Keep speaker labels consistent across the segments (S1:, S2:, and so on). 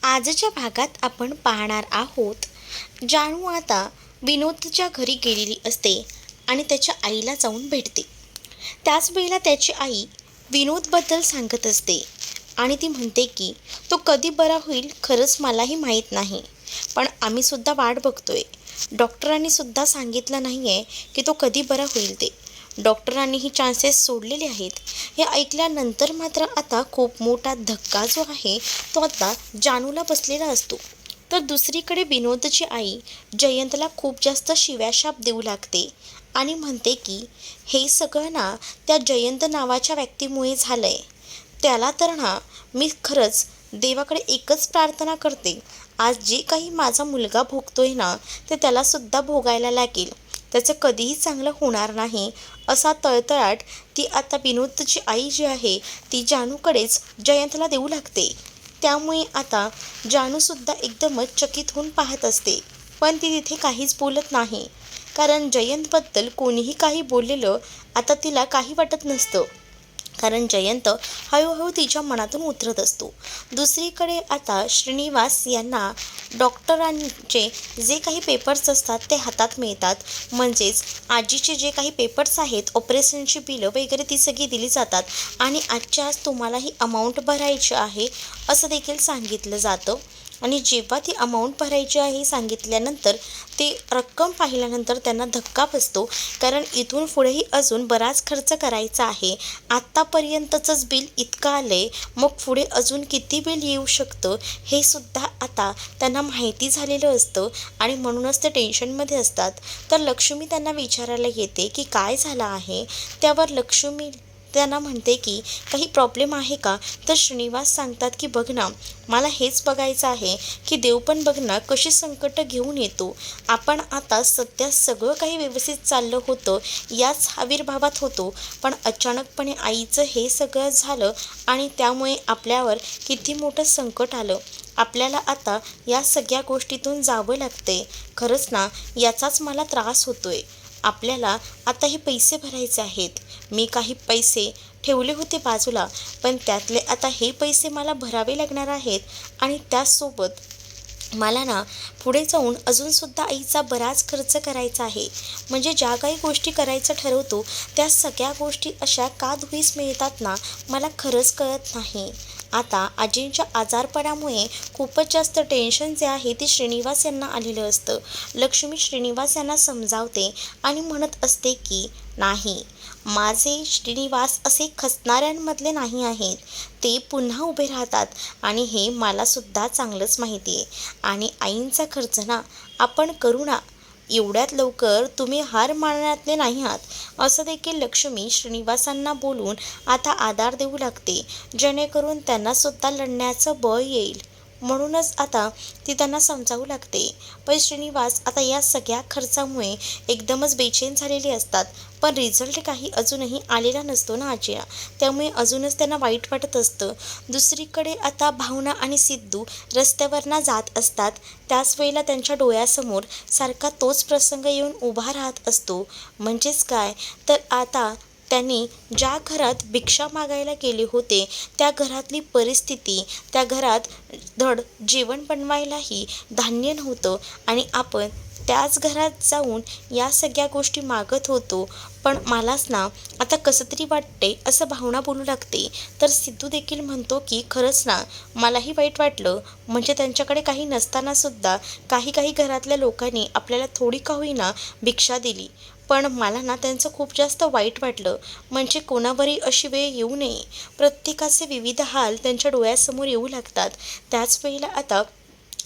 S1: आजच्या भागात आपण पाहणार आहोत. जानू आता विनोदच्या घरी गेलेली असते आणि त्याच्या आईला जाऊन भेटते. त्याच वेळेला त्याची आई विनोदबद्दल सांगत असते आणि ती म्हणते की तो कधी बरा होईल खरंच मलाही माहीत नाही, पण आम्ही सुद्धा वाट बघतोय. डॉक्टरांनी सुद्धा सांगितलं नाही आहे की तो कधी बरा होईल ते. डॉक्टरांनीही चान्सेस सोडलेले आहेत. हे ऐकल्यानंतर मात्र आता खूप मोठा धक्का जो आहे तो आता जानूला बसलेला असतो. तर दुसरीकडे विनोदची आई जयंतला खूप जास्त शिव्याशाप देऊ लागते आणि म्हणते की हे सगळं ना त्या जयंत नावाच्या व्यक्तीमुळे झालंय. त्याला तर ना मी खरंच देवाकडे एकच प्रार्थना करते, आज जे काही माझा मुलगा भोगतोय ना ते त्यालासुद्धा भोगायला लागेल. त्याचं कधीही चांगलं होणार नाही असा तळतळाट ती आता विनोदची आई जी आहे ती जानूकडेच जयंतला देऊ लागते. त्यामुळे आता जानूसुद्धा एकदमच चकित होऊन पाहत असते, पण ती तिथे काहीच बोलत नाही. कारण जयंतबद्दल कोणीही काही बोललेलं आता तिला काही वाटत नसतं, कारण जयंत हळूहळू तिच्या मनातून उतरत असतो. दुसरीकडे आता श्रीनिवास यांना डॉक्टरांचे जे काही पेपर्स असतात ते हातात मिळतात. म्हणजेच आजीचे जे काही पेपर्स आहेत, ऑपरेशनची बिलं वगैरे ती सगळी दिली जातात आणि आजच्या आज तुम्हाला ही अमाऊंट भरायची आहे असं देखील सांगितलं जातं. आणि जेव्हा ती अमाऊंट भरायची आहे सांगितल्यानंतर ते रक्कम पाहिल्यानंतर त्यांना धक्का बसतो, कारण इथून पुढेही अजून बराच खर्च करायचा आहे. आत्तापर्यंतचंच बिल इतकं आलं आहे, मग पुढे अजून किती बिल येऊ शकतं हे सुद्धा आता त्यांना माहिती झालेलं असतं आणि म्हणूनच ते टेन्शनमध्ये असतात. तर लक्ष्मी त्यांना विचारायला येते की काय झालं आहे. त्यावर लक्ष्मी त्यांना म्हणते की काही प्रॉब्लेम आहे का. तर श्रीनिवास सांगतात की बघ ना, मला हेच बघायचं आहे की देव पण बघ ना कशी संकट घेऊन येतो. आपण आता सध्या सगळं काही व्यवस्थित चाललं होतं, याच आविर्भावात होतो, पण अचानकपणे आईचं हे सगळं झालं आणि त्यामुळे आपल्यावर किती मोठं संकट आलं. आपल्याला आता या सगळ्या गोष्टीतून जावं लागते. खरंच ना याचाच मला त्रास होतोय. आपल्याला आता हे पैसे भरायचे आहेत. मी काही पैसे ठेवले होते बाजूला, पण त्यातले आता हे पैसे मला भरावे लागणार आहेत आणि त्याचसोबत मला ना पुढे जाऊन अजूनसुद्धा आईचा बराच खर्च करायचा आहे. म्हणजे ज्या काही गोष्टी करायचं ठरवतो त्या सगळ्या गोष्टी अशा का धुळीस मिळतात ना, मला खरंच कळत नाही. आता आजींच्या आजारपणामुळे खूपच जास्त टेन्शन जे आहे ते श्रीनिवास यांना आलेलं असतं. लक्ष्मी श्रीनिवास यांना समजावते आणि म्हणत असते की नाही, माझे श्रीनिवास असे खचणाऱ्यांमधले नाही आहेत. ते पुन्हा उभे राहतात आणि हे मलासुद्धा चांगलंच माहिती आहे. आणि आईंचा खर्च ना आपण करू ना, एवढ्यात लवकर तुम्ही हार मानण्यातले नाही आहात असं देखील लक्ष्मी श्रीनिवासांना बोलून आता आधार देऊ लागते, जेणेकरून त्यांनासुद्धा लढण्याचं बळ येईल. म्हणूनच आता ती त्यांना समजावू लागते. पण श्रीनिवास आता या सगळ्या खर्चामुळे एकदमच बेचैन झालेले असतात. पण रिझल्ट काही अजूनही आलेला नसतो ना आजीला, त्यामुळे अजूनच त्यांना वाईट वाटत असतं. दुसरीकडे आता भावना आणि सिद्धू रस्त्यावरनं जात असतात. त्याच वेळेला त्यांच्या डोळ्यासमोर सारखा तोच प्रसंग येऊन उभा राहत असतो. म्हणजेच काय, तर आता त्यांनी ज्या घरात भिक्षा मागायला गेले होते त्या घरातली परिस्थिती, त्या घरात धड जेवण बनवायलाही धान्य नव्हतं आणि आपण त्याच घरात जाऊन या सगळ्या गोष्टी मागत होतो. पण मलाच ना आता कसं तरी वाटते असं भावना बोलू लागते. तर सिद्धू देखील म्हणतो की खरंच ना मलाही वाईट वाटलं. म्हणजे त्यांच्याकडे काही नसतानासुद्धा काही काही घरातल्या लोकांनी आपल्याला थोडी का होईना भिक्षा दिली, पण मला ना त्यांचं खूप जास्त वाईट वाटलं. म्हणजे कोणावरही अशी वेळ येऊ नये. प्रत्येकाचे विविध हाल त्यांच्या डोळ्यासमोर येऊ लागतात. त्याच वेळेला आता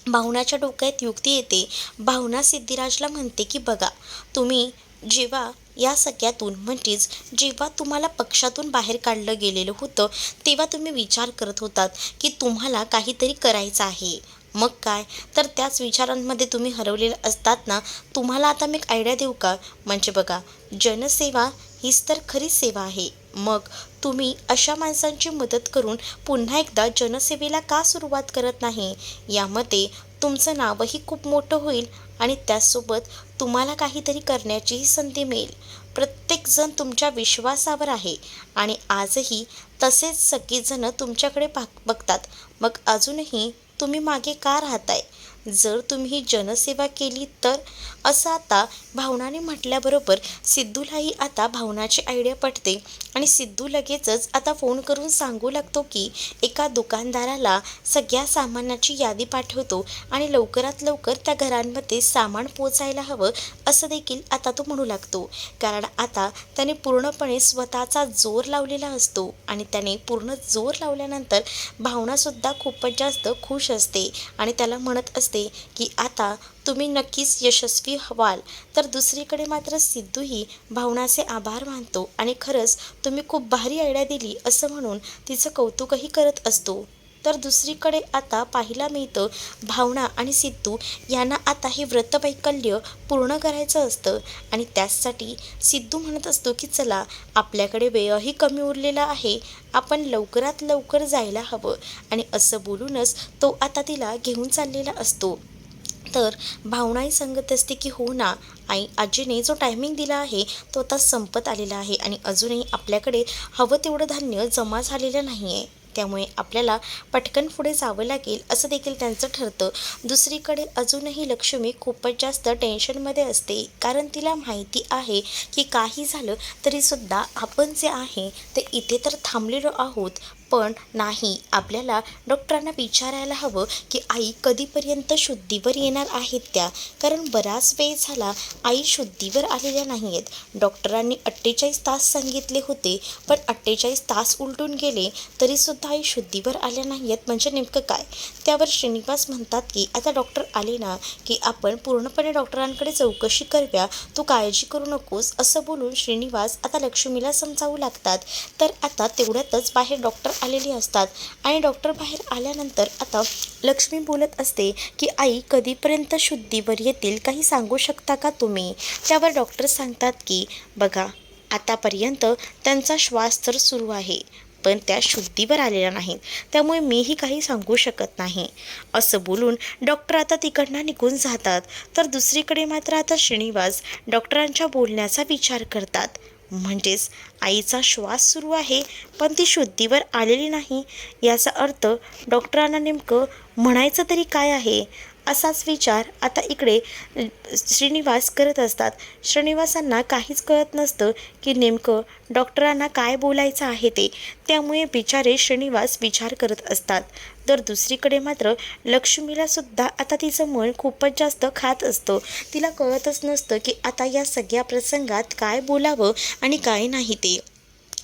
S1: भावनाच्या डोक्यात युक्ती येते. भावना सिद्धिराजला म्हणते की बघा, तुम्ही जेव्हा या सगळ्यातून म्हणजेच जेव्हा तुम्हाला पक्षातून बाहेर काढलं गेलेलं होतं तेव्हा तुम्ही विचार करत होतात की तुम्हाला काहीतरी करायचं आहे. मग काय, तर त्याच विचारांमध्ये तुम्ही हरवलेले असतात ना. तुम्हाला आता मी एक आयडिया देऊ का. म्हणजे बघा, जनसेवा हीच तर खरी सेवा आहे. मग तुम्ही अशा माणसांची मदत करून पुन्हा एकदा जनसेवेला का सुरुवात करत नाही. यामध्ये तुमचं नावही खूप मोठं होईल आणि त्याचसोबत तुम्हाला काहीतरी करण्याचीही संधी मिळेल. प्रत्येकजण तुमच्या विश्वासावर आहे आणि आजही तसेच सगळेजण तुमच्याकडे बघतात. मग अजूनही तुम्ही मागे का राहताय? जर तुम्ही ही जनसेवा केली तर. असं आता भावनाने म्हटल्याबरोबर सिद्धूलाही आता भावनाची आयडिया पटते आणि सिद्धू लगेचच आता फोन करून सांगू लागतो की एका दुकानदाराला सगळ्या सामानाची यादी पाठवतो आणि लवकरात लवकर त्या घरांमध्ये सामान पोचायला हवं असं देखील आता तो म्हणू लागतो. कारण आता त्याने पूर्णपणे स्वतःचा जोर लावलेला असतो आणि त्याने पूर्ण जोर लावल्यानंतर भावनासुद्धा खूपच जास्त खुश असते आणि त्याला म्हणत असते की आता तुम्ही नक्कीच यशस्वी व्हाल. तर दुसरीकडे मात्र सिद्धूही भावनाचे आभार मानतो आणि खरंच तुम्ही खूप भारी आयडिया दिली असं म्हणून तिचं कौतुकही करत असतो. तर दुसरीकडे आता पाहायला मिळतं भावना आणि सिद्धू यांना आता हे व्रतवैकल्य पूर्ण करायचं असतं आणि त्याचसाठी सिद्धू म्हणत असतो की चला आपल्याकडे वेळही कमी उरलेला आहे, आपण लवकरात लवकर जायला हवं आणि असं बोलूनच तो आता तिला घेऊन चाललेला असतो. तर भावनाही सांगत असते की हो ना आई, आजीने जो टायमिंग दिला आहे तो आता संपत आलेला आहे आणि अजूनही आपल्याकडे हवं तेवढं धान्य जमा झालेलं नाही आहे, त्यामुळे आपल्याला पटकन पुढे जावं लागेल असं देखील त्यांचं ठरतं. दुसरीकडे अजूनही लक्ष्मी खूपच जास्त टेन्शनमध्ये असते कारण तिला माहिती आहे की काही झालं तरीसुद्धा आपण जे आहे ते इथे तर थांबलेलो आहोत, पण नाही, आपल्याला डॉक्टरांना विचारायला हवं की आई कधीपर्यंत शुद्धीवर येणार आहेत त्या. कारण बराच वेळ झाला आई शुद्धीवर आलेल्या नाही आहेत. डॉक्टरांनी 48 तास सांगितले होते, पण 48 तास उलटून गेले तरीसुद्धा आई शुद्धीवर आल्या नाही आहेत, म्हणजे नेमकं काय? त्यावर श्रीनिवास म्हणतात की आता डॉक्टर आले ना की आपण पूर्णपणे डॉक्टरांकडे चौकशी करूया, तू काळजी करू नकोस असं बोलून श्रीनिवास आता लक्ष्मीला समजावू लागतात. तर आता तेवढ्यातच बाहेर डॉक्टर आलेली असतात आणि डॉक्टर बाहेर आल्यानंतर आता लक्ष्मी बोलत असते की आई कधीपर्यंत शुद्धीवर येतील काही सांगू शकता का तुम्ही? त्यावर डॉक्टर सांगतात की बघा आतापर्यंत त्यांचा श्वास तर सुरू आहे, पण त्या शुद्धीवर आलेल्या नाहीत, त्यामुळे मीही काही सांगू शकत नाही असं बोलून डॉक्टर आता तिकडनं निघून जातात. तर दुसरीकडे मात्र आता श्रीनिवास डॉक्टरांच्या बोलण्याचा विचार करतात. म्हणजेच आईचा श्वास सुरू आहे पण ती शुद्धीवर आलेली नाही, याचा अर्थ डॉक्टरांना नेमकं म्हणायचं तरी काय आहे असाच विचार आता इकडे श्रीनिवास करत असतात. श्रीनिवासांना काहीच कळत नसतं की नेमकं डॉक्टरांना काय बोलायचं आहे ते, त्यामुळे बिचारे श्रीनिवास विचार करत असतात. तर दुसरीकडे मात्र लक्ष्मीला सुद्धा आता तिचं मन खूपच जास्त खात असतं. तिला कळतच नसतं की आता या सगळ्या प्रसंगात काय बोलावं आणि काय नाही ते.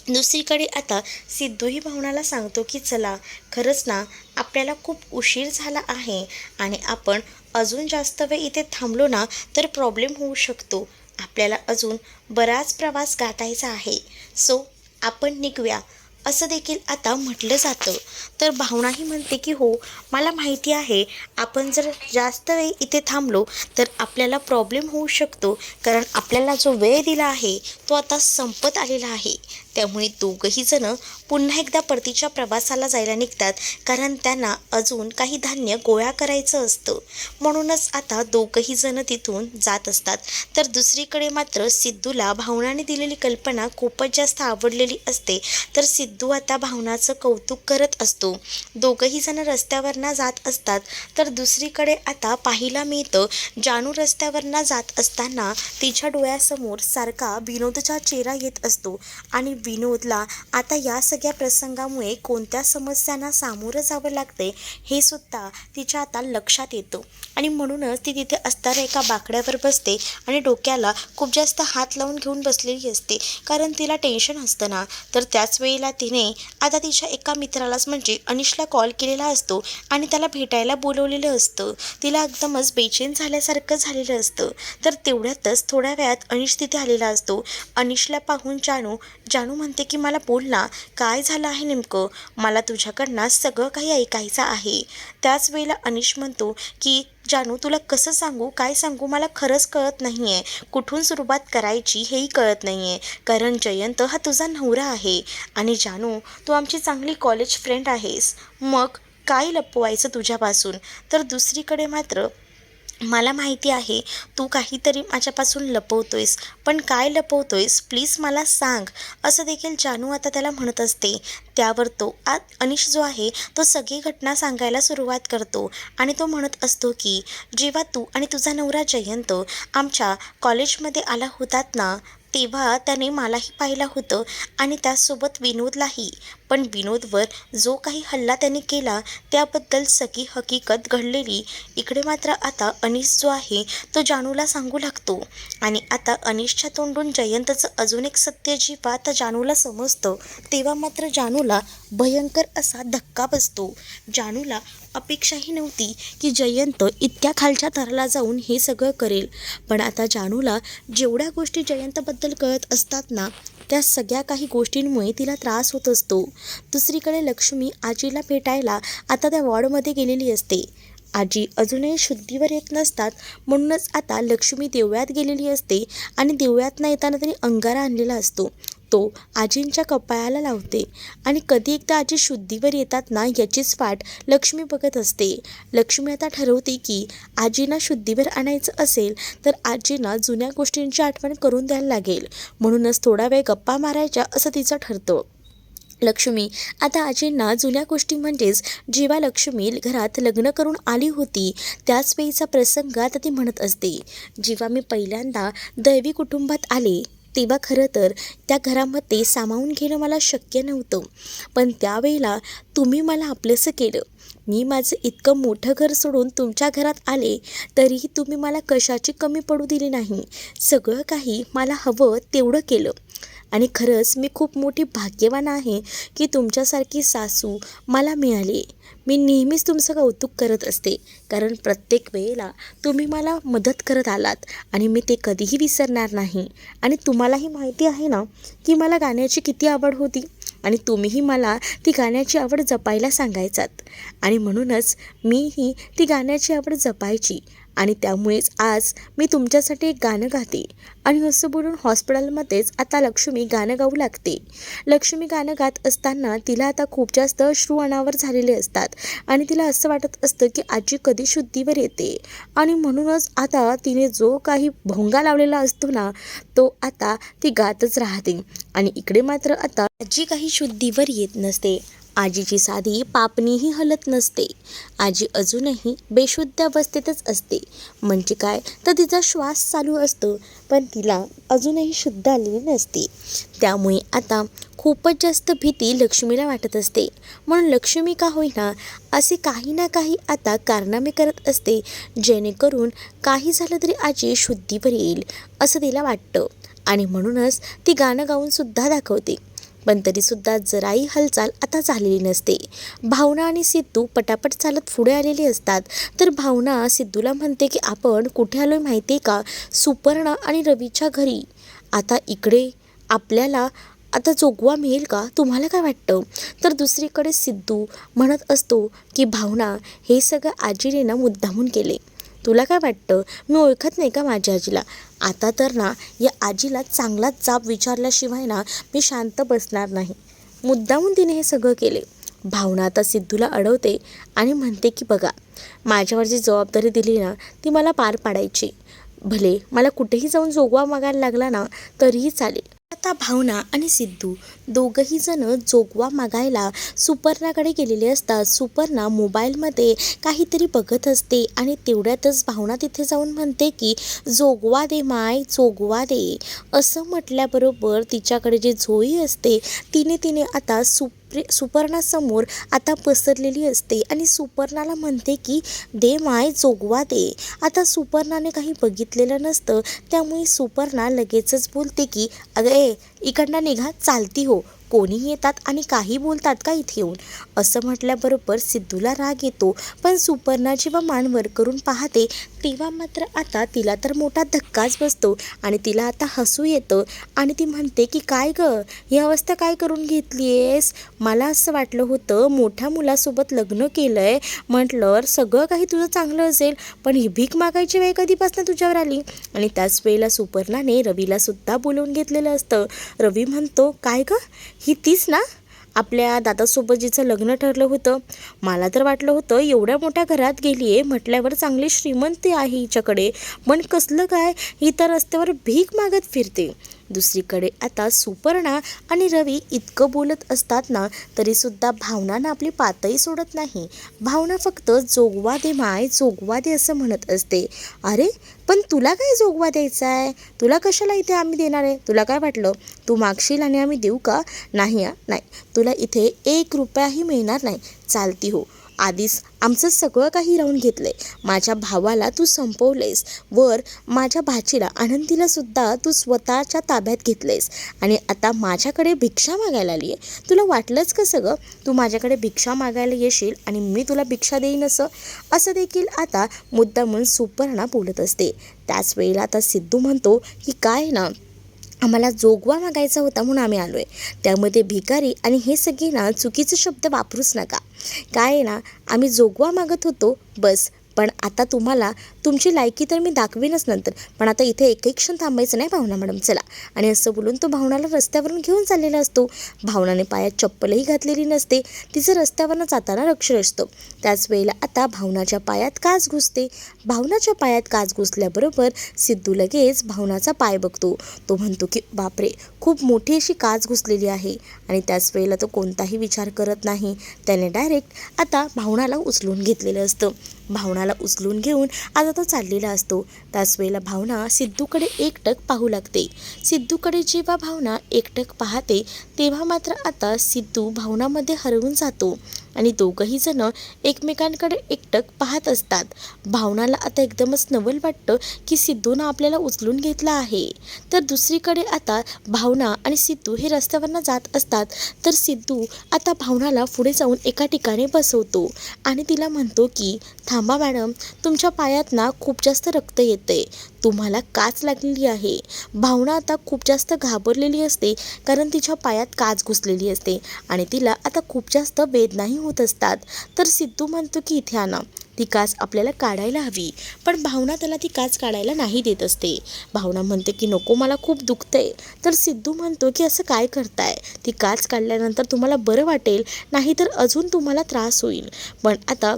S1: दुसरीकडे आता सिद्धूही भावनाला सांगतो की चला खरंच ना आपल्याला खूप उशीर झाला आहे आणि आपण अजून जास्त वेळ इथे थांबलो ना तर प्रॉब्लेम होऊ शकतो, आपल्याला अजून बराच प्रवास गाठायचा आहे, सो आपण निघूया असं देखील आता म्हटलं जातं. तर भावनाही म्हणते की हो मला माहिती आहे, आपण जर जास्त वेळ इथे थांबलो तर आपल्याला प्रॉब्लेम होऊ शकतो, कारण आपल्याला जो वेळ दिला आहे तो आता संपत आलेला आहे. त्यामुळे दोघंही जण पुन्हा एकदा परतीच्या प्रवासाला जायला निघतात, कारण त्यांना अजून काही धान्य गोळा करायचं असतं. म्हणूनच आता दोघंही जण तिथून जात असतात. तर दुसरीकडे मात्र सिद्धूला भावनाने दिलेली कल्पना खूपच जास्त आवडलेली असते. तर सिद्धू आता भावनाचं कौतुक करत असतो. दोघंही जण रस्त्यावरनं जात असतात. तर दुसरीकडे आता पाहायला मिळतं जानू रस्त्यावरनं जात असताना तिच्या डोळ्यासमोर सारखा विनोदचा चेहरा येत असतो आणि विनोदला आता या सगळ्या प्रसंगामुळे कोणत्या समस्यांना सामोरं जावं लागते हे सुद्धा तिच्या आता लक्षात येतं आणि म्हणूनच ती तिथे असणाऱ्या एका बाकड्यावर बसते आणि डोक्याला खूप जास्त हात लावून घेऊन बसलेली असते, कारण तिला टेन्शन असतं ना. तर त्याच वेळेला तिने आता तिच्या एका मित्रालाच म्हणजे अनिशला कॉल केलेला असतो आणि त्याला भेटायला बोलवलेलं असतं. तिला एकदमच बेचैन झाल्यासारखं झालेलं असतं. तर तेवढ्यातच थोड्या वेळात अनिश तिथे आलेला असतो. अनिशला पाहून जानू म्हणते की मला बोल ना, काय झालं आहे नेमकं, मला तुझ्याकडनं सगळं काही ऐकायचं आहे. त्याच वेळेला अनिश म्हणतो की जानू तुला कसं सांगू काय सांगू, मला खरंच कळत नाही आहे, कुठून सुरुवात करायची हेही कळत नाही आहे, कारण जयंत हा तुझा नवरा आहे आणि जानू तू आमची चांगली कॉलेज फ्रेंड आहेस, मग काय लपवायचं तुझ्यापासून. तर दुसरीकडे मात्र मला माहिती आहे तू काहीतरी माझ्यापासून लपवतोयस, पण काय लपवतोयस प्लीज मला सांग, असं देखील जानू आता त्याला म्हणत असते. त्यावर तो अनिश जो आहे तो सगळी घटना सांगायला सुरुवात करतो आणि तो म्हणत असतो की जेव्हा तू आणि तुझा नवरा जयंत आमच्या कॉलेजमध्ये आला होतात ना, तेव्हा त्याने मलाही पाहिलं होतं आणि त्याचसोबत विनोदलाही. पण विनोदवर जो काही हल्ला त्याने केला त्याबद्दल सगळी हकीकत घडलेली इकडे मात्र आता अनिश जो आहे तो जानूला सांगू लागतो. आणि आता अनिशच्या तोंडून जयंतचं अजून एक सत्य जेव्हा आता जानूला समजतं तेव्हा मात्र जानूला भयंकर असा धक्का बसतो. जानूला अपेक्षाही नव्हती की जयंत इतक्या खालच्या थराला जाऊन हे सगळं करेल. पण आता जानूला जेवढ्या गोष्टी जयंतबद्दल कळत असतात ना, त्या सगळ्या काही गोष्टींमुळे तिला त्रास होत असतो. दुसरीकडे लक्ष्मी आजीला भेटायला आता त्या वॉर्डमध्ये गेलेली असते. आजी अजूनही शुद्धीवर येत नसतात, म्हणूनच आता लक्ष्मी देवळात गेलेली असते आणि देवळात न येताना तरी अंगारा आणलेला असतो. तो आजींच्या कपाळाला लावते आणि कधी एकदा आजी शुद्धीवर येतात ना याचीच वाट लक्ष्मी बघत असते. लक्ष्मी आता ठरवते की आजींना शुद्धीवर आणायचं असेल तर आजींना जुन्या गोष्टींची आठवण करून द्यायला लागेल, म्हणूनच थोडा वेळ गप्पा मारायच्या असं तिचं ठरतं. लक्ष्मी आता आजींना जुन्या गोष्टी म्हणजेच जेव्हा लक्ष्मी घरात लग्न करून आली होती त्याच वेळीचा प्रसंग आता ती म्हणत असते. जेव्हा मी पहिल्यांदा दैवी कुटुंबात आले तेव्हा खरं तर त्या घरामध्ये सामावून घेणं मला शक्य नव्हतं, पण त्यावेळेला तुम्ही मला आपलंसं केलं. मी माझं इतकं मोठं घर सोडून तुमच्या घरात आले तरीही तुम्ही मला कशाची कमी पडू दिली नाही. सगळं काही मला हवं तेवढं केलं आणि खरंच मी खूप मोठी भाग्यवान आहे की तुमच्यासारखी सासू मला मिळाली. मी नेहमीच तुमचं कौतुक करत असते, कारण प्रत्येक वेळेला तुम्ही मला मदत करत आलात आणि मी ते कधीही विसरणार नाही. आणि तुम्हालाही माहिती आहे ना की मला गाण्याची किती आवड होती आणि तुम्हीही मला ती गाण्याची आवड जपायला सांगायचात आणि म्हणूनच मीही ती गाण्याची आवड जपायची आणि त्यामुळेच आज मी तुमच्यासाठी एक गाणं गाते. आणि असं बोलून हॉस्पिटलमध्येच आता लक्ष्मी गाणं गाऊ लागते. लक्ष्मी गाणं गात असताना तिला आता खूप जास्त अश्रू अनावर झालेले असतात आणि तिला असं वाटत असतं की आजी कधी शुद्धीवर येते आणि म्हणूनच आता तिने जो काही भोंगा लावलेला असतो ना तो आता ती गातच राहते. आणि इकडे मात्र आता आजी काही शुद्धीवर येत नसते. आजीची साधी पापणीही हलत नसते. आजी अजूनही बेशुद्ध अवस्थेतच असते. म्हणजे काय तर तिचा श्वास चालू असतो पण तिला अजूनही शुद्ध आलेली नसते. त्यामुळे आता खूपच जास्त भीती लक्ष्मीला वाटत असते. म्हणून लक्ष्मी का होईना असे काही ना काही आता कारनामे करत असते जेणेकरून काही झालं तरी आजी शुद्धीवर येईल असं तिला वाटतं आणि म्हणूनच ती गाणं गाऊनसुद्धा दाखवते. पण तरीसुद्धा जराही हालचाल आता झालेली नसते. भावना आणि सिद्धू पटापट चालत पुढे आलेले असतात. तर भावना सिद्धूला म्हणते की आपण कुठे आलोय माहिती आहे का, सुपर्णा आणि रवीच्या घरी. आता इकडे आपल्याला आता जोगवा मिळेल का, तुम्हाला काय वाटतं. तर दुसरीकडे सिद्धू म्हणत असतो की भावना हे सगळं आजीने ना मुद्दामून केले. तुला काय वाटतं मी ओळखत नाही का माझ्या आजीला. आता तर ना या आजीला चांगलाच जाब विचारल्याशिवाय ना मी शांत बसणार नाही. मुद्दामून तिने हे सगळं केले. भावना आता सिद्धूला अडवते आणि म्हणते की बघा, माझ्यावर जी जबाबदारी दिली ना ती मला पार पाडायची. भले मला कुठेही जाऊन जोगवा मागायला लागला ना तरीही चालेल. आता भावना आणि सिद्धू दोघंही जण जोगवा मागायला सुपर्णाकडे गेलेले असतात. सुपर्णा मोबाईलमध्ये काहीतरी बघत असते आणि तेवढ्यातच भावना तिथे जाऊन म्हणते की जोगवा दे माय, जोगवा दे. असं म्हटल्याबरोबर तिच्याकडे जी झोळी असते तिने आता सुपर्णासमोर आता पसरलेली असते आणि सुपर्णाला म्हणते की दे माय, जोगवा दे. आता सुपर्णाने काही बघितलेलं नसतं त्यामुळे सुपर्णा लगेचच बोलते की अगं इकडनं निघा, चालती हो. कोणीही येतात आणि काही बोलतात का इथे येऊन. असं म्हटल्याबरोबर सिद्धूला राग येतो. पण सुपर्णा जेव्हा मान वर करून पाहते तेव्हा मात्र आता तिला तर मोठा धक्काच बसतो आणि तिला आता हसू येतं आणि ती म्हणते की काय गं, ही अवस्था काय करून घेतली आहेस. मला असं वाटलं होतं मोठ्या मुलासोबत लग्न केलं आहे म्हटलं सगळं काही तुझं चांगलं असेल, पण ही भीक मागायची वेळ कधीपासून तुझ्यावर आली. आणि त्याच वेळेला सुपर्णाने रवीला सुद्धा बोलवून घेतलेलं असतं. रवी म्हणतो काय गं, ही तीच ना, आपल्या दादासोबत जिचं लग्न ठरलं होतं. मला तर वाटलं होतं एवढ्या मोठ्या घरात गेली आहे म्हटल्यावर चांगली श्रीमंती आहे हिच्याकडे, पण कसलं काय, ही तर रस्त्यावर भीक मागत फिरते. दुसरीकडे आता सुपर्णा आणि रवी इतकं बोलत असतात ना, तरीसुद्धा भावना आपली पातळी सोडत नाही. भावना फक्त जोगवा दे माय, जोगवा दे असं म्हणत असते. अरे पण तुला काय जोगवा द्यायचा आहे? तुला कशाला इथे आम्ही देणार आहे? तुला काय वाटलं तू मागशील आणि आम्ही देऊ का? नाही नाही, तुला इथे 1 रुपयाही मिळणार नाही. चालती हो, आधीच आमचं सगळं काही राहून घेतलंय. माझ्या भावाला तू संपवलेस, वर माझ्या भाचीला आनंदीला सुद्धा तू स्वतःच्या ताब्यात घेतलेस आणि आता माझ्याकडे भिक्षा मागायला आली आहे. तुला वाटलंच कसं गं तू माझ्याकडे भिक्षा मागायला येशील आणि मी तुला भिक्षा देईन असं देखील आता मुद्दामून सुपर्णा बोलत असते. त्याच वेळेला आता सिद्धू म्हणतो की काय ना, आम्हाला जोगवा मागायचा होता म्हणून आम्ही आलो आहे. त्यामध्ये भिकारी आणि हे सगळे ना चुकीचे शब्द वापरूच नका. काय आहे ना, आम्ही जोगवा मागत होतो बस. पण आता तुम्हाला तुमची लायकी तर मी दाखवीनच नंतर, पण आता इथे एकही क्षण थांबायचं नाही भावना मॅडम, चला. आणि असं बोलून तो भावनाला रस्त्यावरून घेऊन चाललेला असतो. भावनाने पायात चप्पलही घातलेली नसते, तिचं रस्त्यावरनं जाताना लक्ष असतं. त्याच वेळेला आता भावनाच्या पायात काच घुसते. भावनाच्या पायात काच घुसल्याबरोबर सिद्धू लगेच भावनाचा पाय बघतो. तो म्हणतो की बापरे, खूप मोठी अशी काच घुसलेली आहे. आणि त्याच वेळेला तो कोणताही विचार करत नाही. त्याने डायरेक्ट आता भावनाला उचलून घेतलेलं असतं. भावनाला उचलून घेऊन आता तो चाललेला असतो. त्याच वेळेला भावना सिद्धूकडे एकटक पाहू लागते. सिद्धूकडे जेव्हा भावना एकटक पाहते तेव्हा मात्र आता सिद्धू भावनामध्ये हरवून जातो आणि दोघंही जण एकमेकांकडे एकटक पाहत असतात. भावनाला आता एकदमच नवल वाटतं की सिद्धूनं आपल्याला उचलून घेतलं आहे. तर दुसरीकडे आता भावना आणि सिद्धू हे रस्त्यावरनं जात असतात. तर सिद्धू आता भावनाला पुढे जाऊन एका ठिकाणी बसवतो आणि तिला म्हणतो की थांबा मॅडम, तुमच्या पायात ना खूप जास्त रक्त येते, तुम्हाला काच लागलेली आहे. भावना आता खूप जास्त घाबरलेली असते कारण तिच्या पायात काच घुसलेली असते आणि तिला आता खूप जास्त वेदनाही होत असतात. तर सिद्धू म्हणतो की इथे आणा, ती काच आपल्याला काढायला हवी. पण भावना त्याला ती काच काढायला नाही देत असते. भावना म्हणते की नको, मला खूप दुखतंय. तर सिद्धू म्हणतो की असं काय करताय, ती काच काढल्यानंतर तुम्हाला बरं वाटेल, नाहीतर अजून तुम्हाला त्रास होईल. पण आता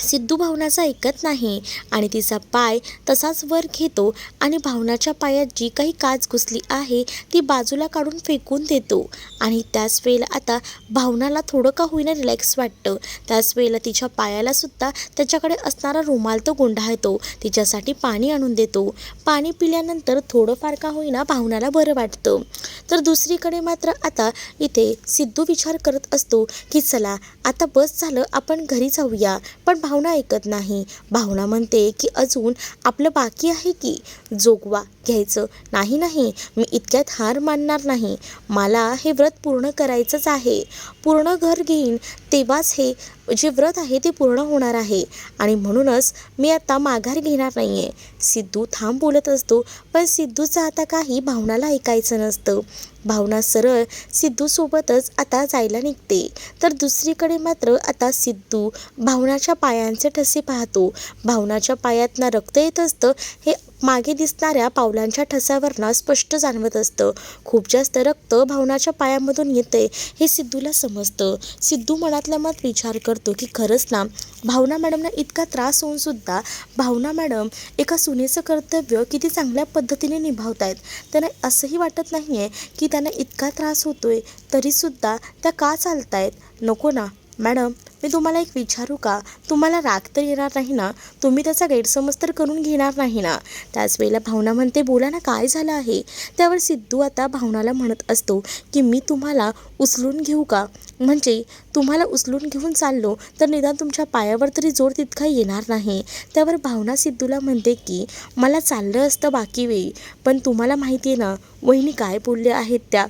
S1: सिद्धू भावनाचा ऐकत नाही आणि तिचा पाय तसाच वर घेतो आणि भावनाच्या पायात जी काही काच घुसली आहे ती बाजूला काढून फेकून देतो. आणि त्याच वेळेला आता भावनाला थोडं का होईना रिलॅक्स वाटतं. त्याच वेळेला तिच्या पायाला सुद्धा त्याच्याकडे असणारा रुमाल तो गुंडाळतो, तिच्यासाठी पाणी आणून देतो. पाणी पिल्यानंतर थोडंफार का होईना भावनाला बरं वाटतं. तर दुसरीकडे मात्र आता इथे सिद्धू विचार करत असतो की चला आता बस झालं, आपण घरी जाऊया. पण भावना ऐकत नाही. भावना म्हणते की अजून आपलं बाकी आहे की जोगवा घ्यायचं. नाही नाही, मी इतक्यात हार मानणार नाही, मला हे व्रत पूर्ण करायचंच आहे. पूर्ण घर घेईन तेव्हाच हे जे व्रत आहे ते पूर्ण होणार आहे आणि म्हणूनच मी आता माघार घेणार नाही आहे. सिद्धू थांब बोलत असतो, पण सिद्धूचं आता काही भावनाला ऐकायचं नसतं. भावना सरळ सिद्धूसोबतच आता जायला निघते. तर दुसरीकडे मात्र आता सिद्धू भावनाच्या पायांचे ठसे पाहतो. भावनाच्या पायातनं रक्त येत असतं हे मागे दिसणाऱ्या पावलांच्या ठसावरनं स्पष्ट जाणवत असतं. खूप जास्त रक्त भावनाच्या पायामधून येते हे सिद्धूला समजतं. सिद्धू मनातल्या मनात विचार करतो की खरंच ना, भावना मॅडमना इतका त्रास होऊन सुद्धा भावना मॅडम एका सुनेचं कर्तव्य किती चांगल्या पद्धतीने निभावत आहेत. त्यांना असंही वाटत नाही आहे की त्यांना इतका त्रास होतोय तरीसुद्धा त्या का चालत आहेत. नको ना मॅडम, मी तुम्हाला एक विचारू का, तुम्हाला राग तर येणार नाही ना, तुम्ही त्याचा गैरसमज तर करून घेणार नाही ना. त्याच वेळेला भावना म्हणते बोला ना, काय झालं आहे. त्यावर सिद्धू आता भावनाला म्हणत असतो की मी तुम्हाला उचलून घेऊ का, म्हणजे तुम्हाला उचलून घेऊन चाललो तर निदान तुमच्या पायावर तरी जोर तितका येणार नाही. त्यावर भावना सिद्धूला म्हणते की मला चाललं असतं बाकी वेळी, पण तुम्हाला माहिती आहे ना वहिनी काय बोलल्या आहेत त्या.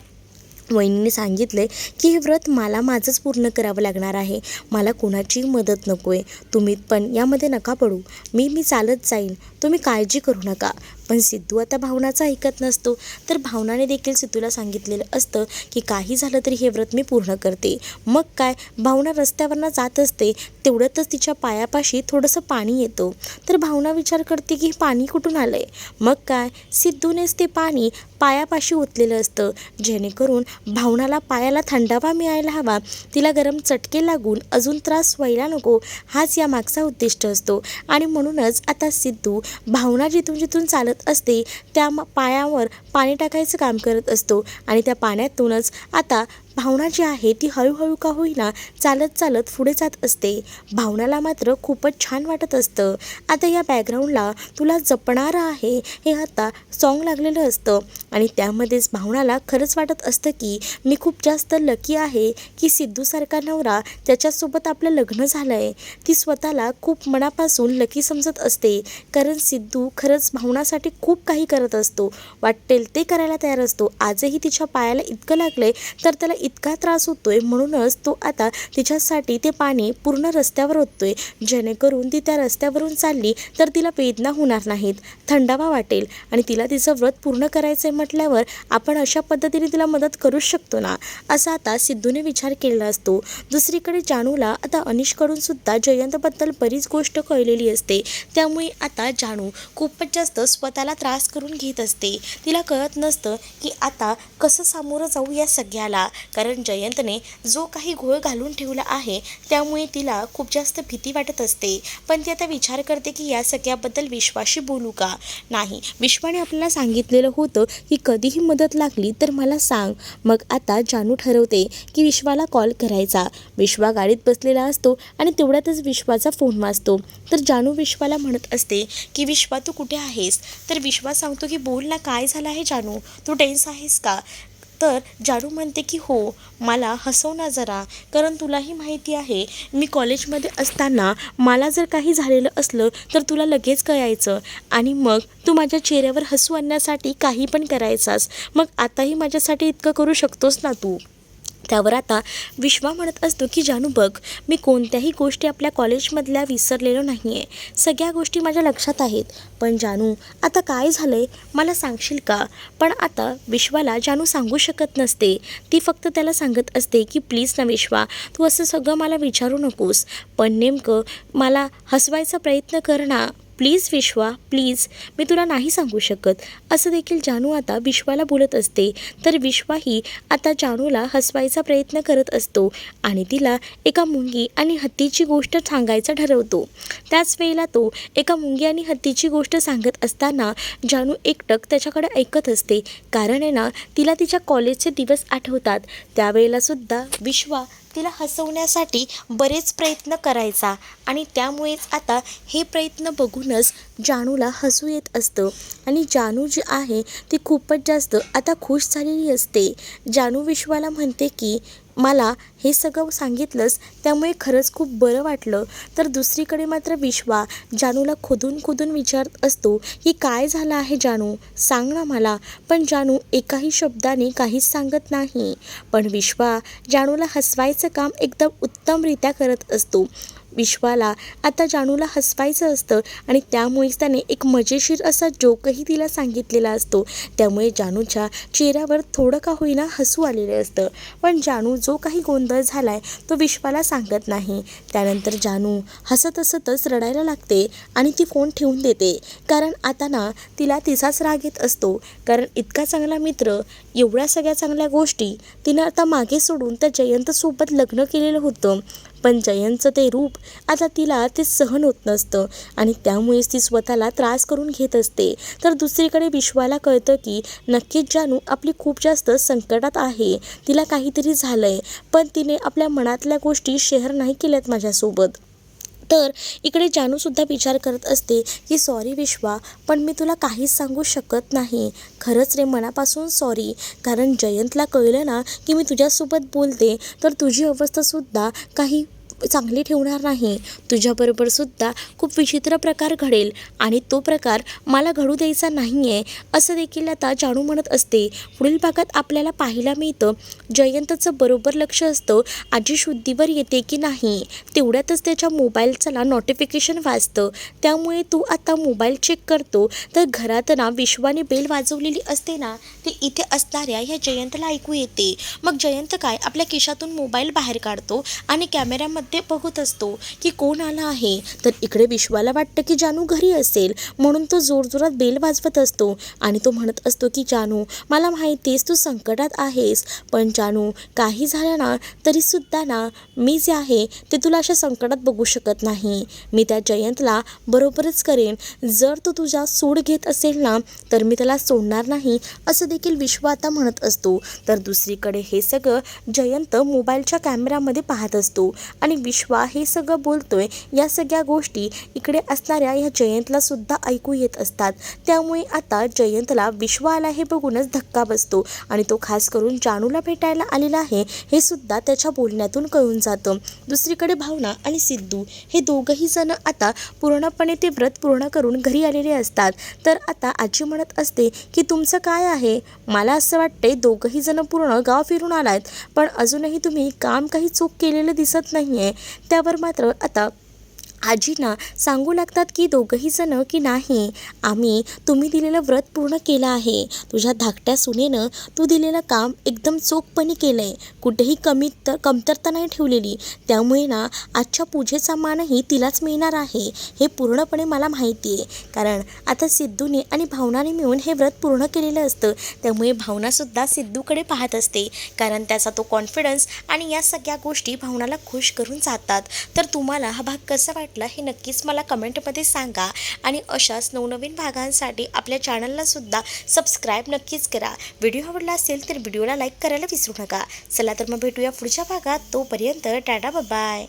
S1: वहिनीने सांगितले की हे व्रत मला माझंच पूर्ण करावं लागणार आहे, मला कोणाची मदत नको आहे. तुम्ही पण यामध्ये नका पडू, मी चालत जाईन, तुम्ही काळजी करू नका. पण सिद्धू आता भावनाचं ऐकत नसतो. तर भावनाने देखील सिद्धूला सांगितलेलं असतं की काही झालं तरी हे व्रत मी पूर्ण करते. मग काय, भावना रस्त्यावरनं जात असते, तेवढ्यातच तिच्या पायापाशी थोडंसं पाणी येतं. तर भावना विचार करते की पाणी कुठून आलंय. मग काय, सिद्धूनेच ते पाणी पायापाशी ओतलेलं असतं, जेणेकरून भावनाला पायाला थंडावा मिळायला हवा, तिला गरम चटके लागून अजून त्रास व्हायला नको, हाच या मागचा उद्दिष्ट असतो. आणि म्हणूनच आता सिद्धू भावना जिथून जिथून चालत असते त्या पायावर पाणी टाकायचं काम करत असतो. आणि त्या पाण्यातूनच आता भावना जी आहे ती हळूहळू का होईना चालत चालत पुढे जात असते. भावनाला मात्र खूपच छान वाटत असतं. आता या बॅकग्राऊंडला तुला जपणार आहे हे आता सॉन्ग लागलेलं असतं आणि त्यामध्येच भावनाला खरंच वाटत असतं की मी खूप जास्त लकी आहे की सिद्धूसारखा नवरा त्याच्यासोबत आपलं लग्न झालं आहे. ती स्वतःला खूप मनापासून लकी समजत असते, कारण सिद्धू खरंच भावनासाठी खूप काही करत असतो, वाटेल ते करायला तयार असतो. आजही तिच्या पायाला इतकं लागलंय तर त्याला इतका त्रास होतोय, म्हणूनच तो आता तिच्यासाठी ते पाणी पूर्ण रस्त्यावर ओततोय, जेणेकरून ती त्या रस्त्यावरून चालली तर तिला वेदना होणार नाहीत, थंडावा वाटेल. आणि तिला तिचं व्रत पूर्ण करायचं आहे म्हटल्यावर आपण अशा पद्धतीने तिला मदत करूच शकतो ना, असा आता सिद्धूने विचार केलेला असतो. दुसरीकडे जानूला आता अनिशकडून सुद्धा जयंतबद्दल बरीच गोष्ट कळलेली असते, त्यामुळे आता जानू खूपच जास्त स्वतःला त्रास करून घेत असते. तिला कळत नसतं की आता कसं सामोरं जाऊ या सगळ्याला, कारण जयंतने जो काही घोळ घालून ठेवला आहे त्यामुळे तिला खूप जास्त भीती वाटत असते. पण ती आता विचार करते की या सगळ्याबद्दल विश्वाशी बोलू का नाही. विश्वाने आपल्याला सांगितलेलं होतं की कधीही मदत लागली तर मला सांग. मग आता जानू ठरवते की विश्वाला कॉल करायचा. विश्वा गाडीत बसलेला असतो आणि तेवढ्यातच विश्वाचा फोन वाजतो. तर जानू विश्वाला म्हणत असते की विश्वा तू कुठे आहेस. तर विश्वा सांगतो की बोल ना, काय झालं आहे जानू, तू टेन्स आहेस का. तर जानू म्हणते की हो, मला हसव ना जरा, कारण तुलाही माहिती आहे मी कॉलेजमध्ये असताना मला जर काही झालेलं असलं तर तुला लगेच कळायचं आणि मग तू माझ्या चेहऱ्यावर हसू आणण्यासाठी काही पण करायचास. मग आताही माझ्यासाठी इतकं करू शकतोस ना तू. त्यावर आता विश्वा म्हणत असतो की जानू बघ, मी कोणत्याही गोष्टी आपल्या कॉलेजमधल्या विसरलेलो नाही आहे, सगळ्या गोष्टी माझ्या लक्षात आहेत. पण जानू आता काय झालं आहे मला सांगशील का. पण आता विश्वाला जानू सांगू शकत नसते. ती फक्त त्याला सांगत असते की प्लीज ना विश्वा, तू असं सगळं मला विचारू नकोस, पण नेमकं मला हसवायचा प्रयत्न कर ना प्लीज विश्वा, प्लीज, मी तुला नाही सांगू शकत, असं देखील जानू आता विश्वाला बोलत असते. तर विश्वाही आता जानूला हसवायचा प्रयत्न करत असतो आणि तिला एका मुंगी आणि हत्तीची गोष्ट सांगायचं ठरवतो. त्याच वेळेला तो एका मुंगी आणि हत्तीची गोष्ट सांगत असताना जानू एकटक त्याच्याकडे ऐकत असते, कारण आहे ना तिला तिच्या कॉलेजचे दिवस आठवतात. त्यावेळेलासुद्धा विश्वा तिला हसवण्यासाठी बरेच प्रयत्न करायचा आणि त्यामुळेच आता हे प्रयत्न बघूनच जानूला हसू येत असतं आणि जानू जी आहे ती खूपच जास्त आता खुश झालेली असते. जानू विश्वाला म्हणते की मला हे सगळं सांगितलंस त्यामुळे खरंच खूप बरं वाटलं. तर दुसरीकडे मात्र विश्वा जानूला खोदून खोदून विचारत असतो की काय झालं आहे जानू, सांग ना मला. पण जानू एकाही शब्दाने काहीच सांगत नाही. पण विश्वा जानूला हसवायचं काम एकदम उत्तमरित्या करत असतो. विश्वाला आता जानूला हसवायचं असतं आणि त्यामुळेच त्याने एक मजेशीर असा जोकही तिला सांगितलेला असतो. त्यामुळे जानूच्या चेहऱ्यावर थोडं का होईना हसू आलेलं असतं. पण जानू जो काही गोंधळ झालाय तो विश्वाला सांगत नाही. त्यानंतर जानू हसत हसतच रडायला लागते आणि ती फोन ठेवून देते, कारण आता ना तिला तिचाच राग येत असतो. कारण इतका चांगला मित्र, एवढ्या सगळ्या चांगल्या गोष्टी तिनं आता मागे सोडून त्या जयंतसोबत लग्न केलेलं होतं. पण जयंतचं ते रूप आता तिला ते सहन होत नसतं आणि त्यामुळेच ती स्वतःला त्रास करून घेत असते. तर दुसरीकडे विश्वाला कळतं की नक्कीच जानू आपली खूप जास्त संकटात आहे, तिला काहीतरी झालंय, पण तिने आपल्या मनातल्या गोष्टी शेअर नाही केल्यात माझ्यासोबत. तर इकडे जानूसुद्धा विचार करत असते की सॉरी विश्वा, पण मी तुला काहीच सांगू शकत नाही, खरंच रे मनापासून सॉरी. कारण जयंतला कळलं ना की मी तुझ्यासोबत बोलते तर तुझी अवस्थासुद्धा काही चांगली ठेवणार नाही. तुझ्याबरोबर सुद्धा खूप विचित्र प्रकार घडेल आणि तो प्रकार मला घडू द्यायचा नाही आहे, असं देखील आता जानू म्हणत असते. पुढील भागात आपल्याला पाहायला मिळतं जयंतचं बरोबर लक्ष असतं आजी शुद्धीवर येते की नाही. तेवढ्यातच त्याच्या मोबाईलचं नोटिफिकेशन वाजतं. त्यामुळे तो आता मोबाईल चेक करतो तर घरात विश्वाने बेल वाजवलेली असते ना, ती इथे असणाऱ्या ह्या जयंतला ऐकू येते. मग जयंत काय आपल्या खिशातून मोबाईल बाहेर काढतो आणि कॅमेऱ्यामध्ये बघत असतो की कोण आला आहे. तर इकडे विश्वाला वाटतं की जानू घरी असेल म्हणून तो जोरजोरात बेल वाजवत असतो आणि तो म्हणत असतो की जानू, मला माहितीस तू संकटात आहेस, पण जानू काही झालं ना तरीसुद्धा मी जे आहे ते तुला अशा संकटात बघू शकत नाही. मी त्या जयंतला बरोबरच करेन. जर तो तुझा सूड घेत असेल ना तर मी त्याला सोडणार नाही, असं देखील विश्व आता म्हणत असतो. तर दुसरीकडे हे सगळं जयंत मोबाईलच्या कॅमेऱ्यामध्ये पाहत असतो आणि विश्वा हे सगळं बोलतोय. या सगळ्या गोष्टी इकडे असणाऱ्या ह्या जयंतला सुद्धा ऐकू येत असतात. त्यामुळे आता जयंतला विश्व आला हे बघूनच धक्का बसतो आणि तो खास करून जानूला भेटायला आलेला आहे हे सुद्धा त्याच्या बोलण्यातून कळून जातं. दुसरीकडे भावना आणि सिद्धू हे दोघंही जण आता पूर्णपणे ते व्रत पूर्ण करून घरी आलेले असतात. तर आता आजी म्हणत असते की तुमचं काय आहे, मला असं वाटते दोघंही जण पूर्ण गाव फिरून आलात पण अजूनही तुम्ही काम काही चूक केलेलं दिसत नाही आहे. त्यावर मात्र आता आजींना सांगू लागतात की दोघंही जण की नाही, आम्ही तुम्ही दिलेलं व्रत पूर्ण केलं आहे. तुझ्या धाकट्या सुनेनं तू दिलेलं काम एकदम चोखपणे केलं आहे, कुठेही कमतरता नाही ठेवलेली. त्यामुळे आजच्या पूजेचा मानही तिलाच मिळणार आहे हे पूर्णपणे मला माहिती आहे. कारण आता सिद्धूने आणि भावनाने मिळून हे व्रत पूर्ण केलेलं असतं. त्यामुळे भावनासुद्धा सिद्धूकडे पाहत असते कारण त्याचा तो कॉन्फिडन्स आणि या सगळ्या गोष्टी भावनाला खुश करून जातात. तर तुम्हाला हा भाग कसा वाटला हे नक्कीच मला कमेंटमध्ये सांगा आणि अशाच नवनवीन भागांसाठी आपल्या चॅनलला सुद्धा सबस्क्राईब नक्कीच करा. व्हिडिओ आवडला असेल तर व्हिडिओला लाईक करायला विसरू नका. चला तर मग भेटूया पुढच्या भागात. तोपर्यंत टाटा बाय.